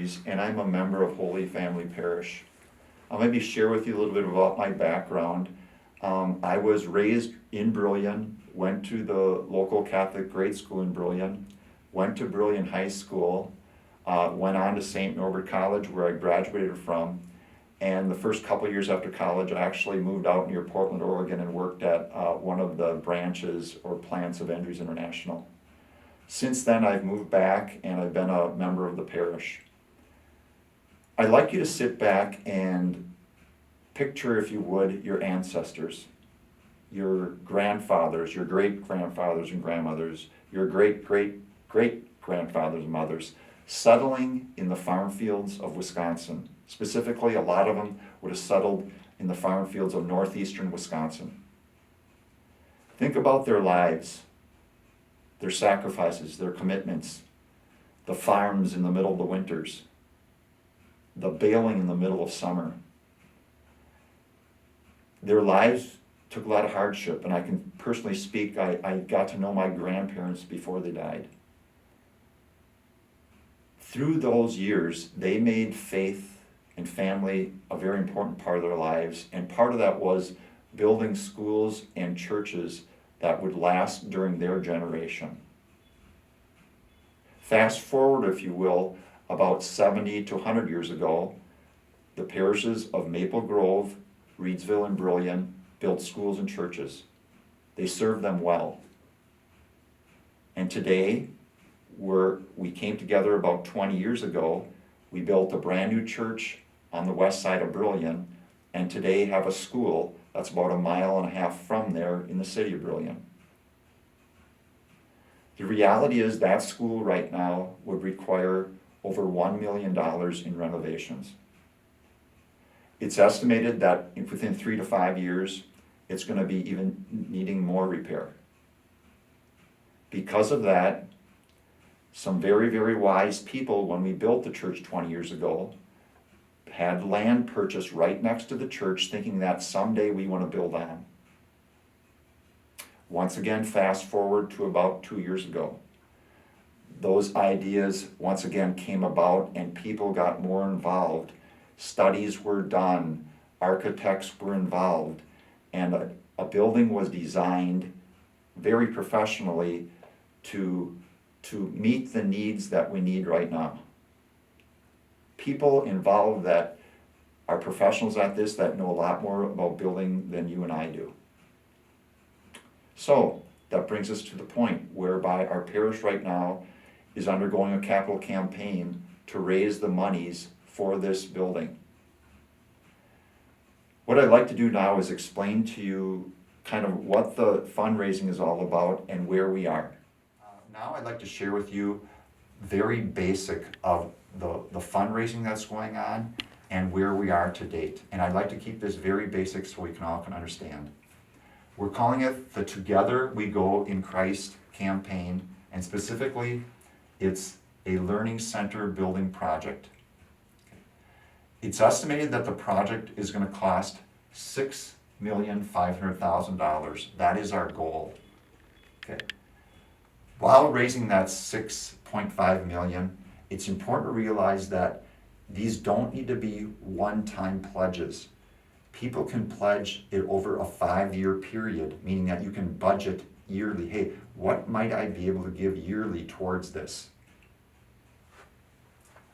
Endries, and I'm a member of Holy Family Parish. I'll maybe share with you a little bit about my background. I was raised in Brillion, went to the local Catholic grade school in Brillion, went to Brillion High School, went on to St. Norbert College where I graduated from, and the first couple years after college I actually moved out near Portland, Oregon and worked at one of the branches or plants of Endries International. Since then I've moved back and I've been a member of the parish. I'd like you to sit back and picture, if you would, your ancestors, your grandfathers, your great-grandfathers and grandmothers, your great-great-great-grandfathers and mothers, settling in the farm fields of Wisconsin. Specifically, a lot of them would have settled in the farm fields of northeastern Wisconsin. Think about their lives, their sacrifices, their commitments, the farms in the middle of the winters, the baling in the middle of summer. Their lives took a lot of hardship, and I can personally speak, I got to know my grandparents before they died. Through those years, they made faith and family a very important part of their lives, and part of that was building schools and churches that would last during their generation. Fast forward, if you will, about 70 to 100 years ago, the parishes of Maple Grove, Reedsville, and Brillion built schools and churches. They served them well. And today, we came together about 20 years ago, we built a brand new church on the west side of Brillion, and today have a school that's about 1.5 miles from there in the city of Brillion. The reality is that school right now would require over $1 million in renovations. It's estimated that within 3 to 5 years, it's going to be even needing more repair. Because of that, some very, very wise people, when we built the church 20 years ago, had land purchased right next to the church, thinking that someday we want to build on. Once again, fast forward to about 2 years ago. Those ideas once again came about and people got more involved. Studies were done, architects were involved, and a building was designed very professionally to meet the needs that we need right now. People involved that are professionals at this that know a lot more about building than you and I do. So that brings us to the point whereby our parish right now is undergoing a capital campaign to raise the monies for this building. What I'd like to do now is explain to you kind of what the fundraising is all about and where we are. Now I'd like to share with you very basic of the fundraising that's going on and where we are to date. And I'd like to keep this very basic so we all can understand. We're calling it the Together We Go in Christ campaign, and specifically it's a learning center building project. It's estimated that the project is going to cost $6,500,000. That is our goal. Okay. While raising that $6.5 million, it's important to realize that these don't need to be one-time pledges. People can pledge it over a 5-year period, meaning that you can budget yearly. Hey, what might I be able to give yearly towards this?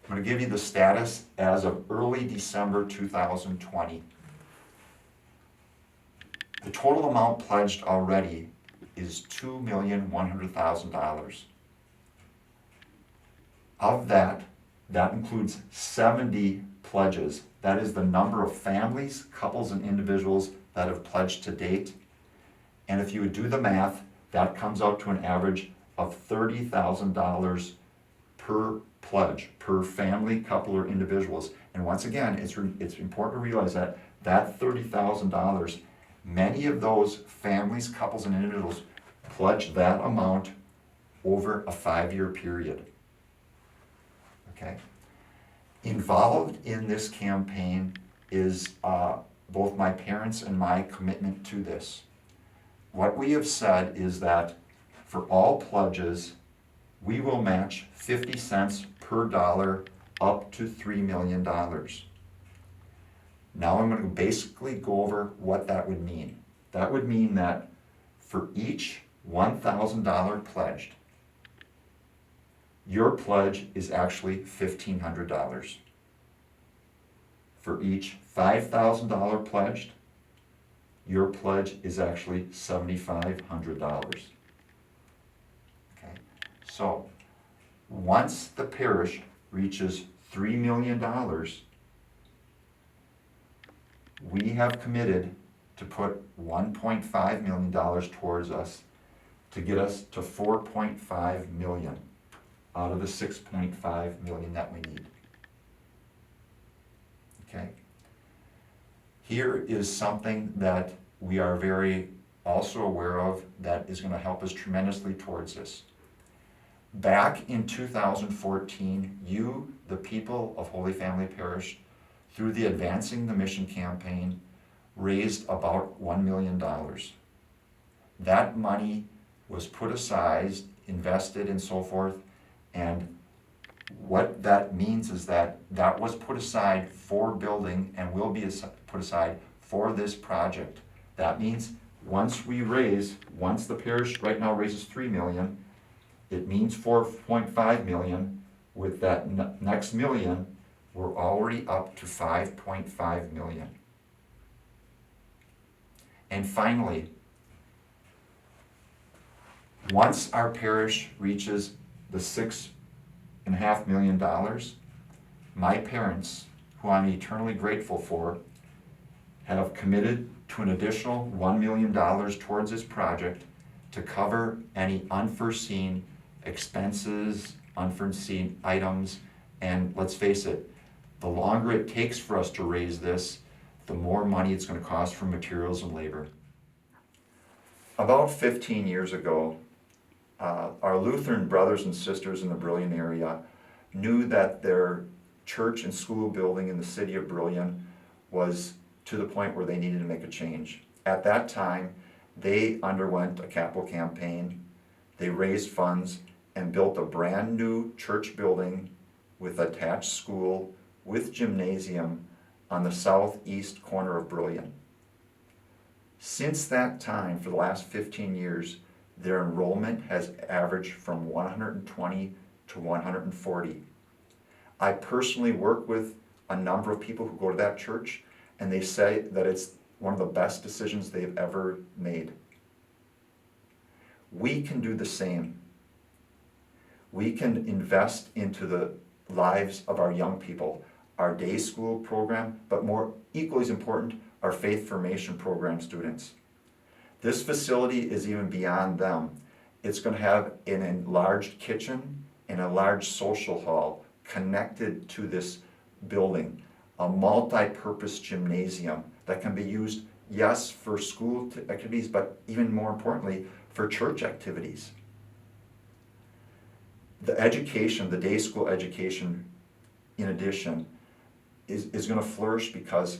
I'm going to give you the status as of early December 2020. The total amount pledged already is $2,100,000. Of that includes 70 pledges. That is the number of families, couples, and individuals that have pledged to date. And if you would do the math, that comes out to an average of $30,000 per pledge, per family, couple, or individuals. And once again, it's important to realize that $30,000, many of those families, couples, and individuals pledge that amount over a 5-year period. Okay? Involved in this campaign is both my parents and my commitment to this. What we have said is that for all pledges, we will match 50 cents per dollar up to $3 million. Now I'm going to basically go over what that would mean. That would mean that for each $1,000 pledged, your pledge is actually $1,500. For each $5,000 pledged, your pledge is actually $7,500. Okay, so once the parish reaches $3 million, we have committed to put $1.5 million towards us to get us to $4.5 million out of the $6.5 million that we need. Okay? Here is something that we are very also aware of that is going to help us tremendously towards this. Back in 2014, you, the people of Holy Family Parish, through the Advancing the Mission campaign, raised about $1 million. That money was put aside, invested, and so forth, and what that means is that that was put aside for building and will be put aside for this project. That means once the parish right now raises $3 million, it means $4.5 million. With that next million, we're already up to $5.5 million. And finally, once our parish reaches the $6.5 million, my parents, who I'm eternally grateful for, have committed to an additional $1 million towards this project to cover any unforeseen expenses, unforeseen items, and let's face it, the longer it takes for us to raise this, the more money it's going to cost for materials and labor. About 15 years ago, our Lutheran brothers and sisters in the Brillion area knew that their church and school building in the city of Brillion was to the point where they needed to make a change. At that time, they underwent a capital campaign, they raised funds, and built a brand new church building with attached school with gymnasium on the southeast corner of Brillion. Since that time, for the last 15 years, their enrollment has averaged from 120 to 140. I personally work with a number of people who go to that church, and they say that it's one of the best decisions they've ever made. We can do the same. We can invest into the lives of our young people, our day school program, but more equally as important, our faith formation program students. This facility is even beyond them. It's going to have an enlarged kitchen and a large social hall connected to this building, a multi-purpose gymnasium that can be used, yes, for school activities, but even more importantly, for church activities. The education, the day school education, in addition, is going to flourish because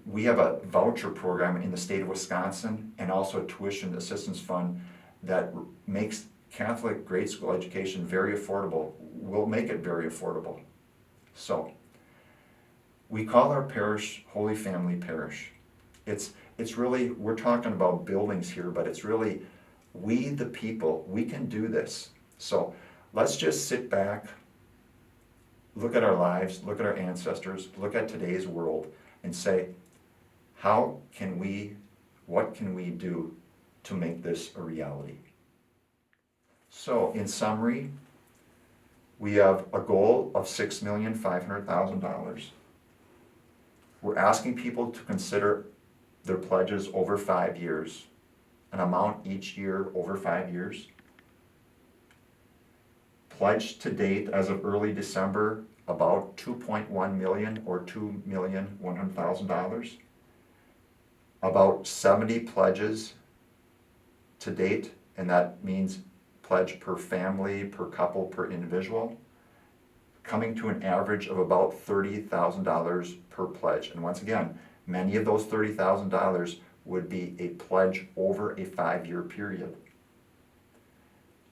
we have a voucher program in the state of Wisconsin and also a tuition assistance fund that makes Catholic grade school education very affordable. We'll make it very affordable. So, we call our parish Holy Family Parish. It's really, we're talking about buildings here, but it's really, we the people, we can do this. So, let's just sit back, look at our lives, look at our ancestors, look at today's world, and say, what can we do to make this a reality? So, in summary, we have a goal of $6,500,000. We're asking people to consider their pledges over 5 years, an amount each year over 5 years. Pledged to date as of early December, about $2.1 million or $2,100,000. About 70 pledges to date, and that means pledge per family, per couple, per individual, coming to an average of about $30,000 per pledge. And once again, many of those $30,000 would be a pledge over a 5-year period.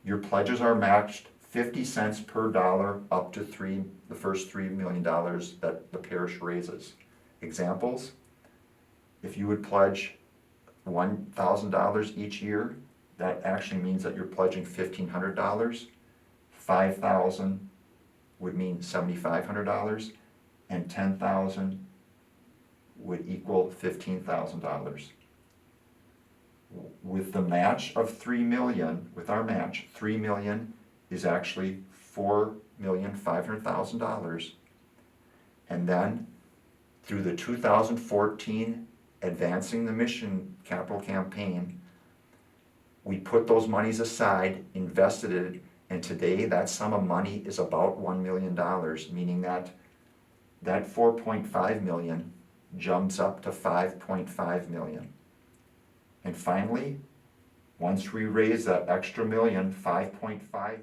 Your pledges are matched 50 cents per dollar up to the first $3 million that the parish raises. Examples, if you would pledge $1,000 each year, that actually means that you're pledging $1,500. 5,000 would mean $7,500, and 10,000 would equal $15,000. With the match of 3 million, with our match, 3 million is actually $4,500,000. And then through the 2014 Advancing the Mission Capital Campaign, we put those monies aside, invested it, and today that sum of money is about $1 million, meaning that 4.5 million jumps up to 5.5 million. And finally, once we raise that extra million, 5.5 million,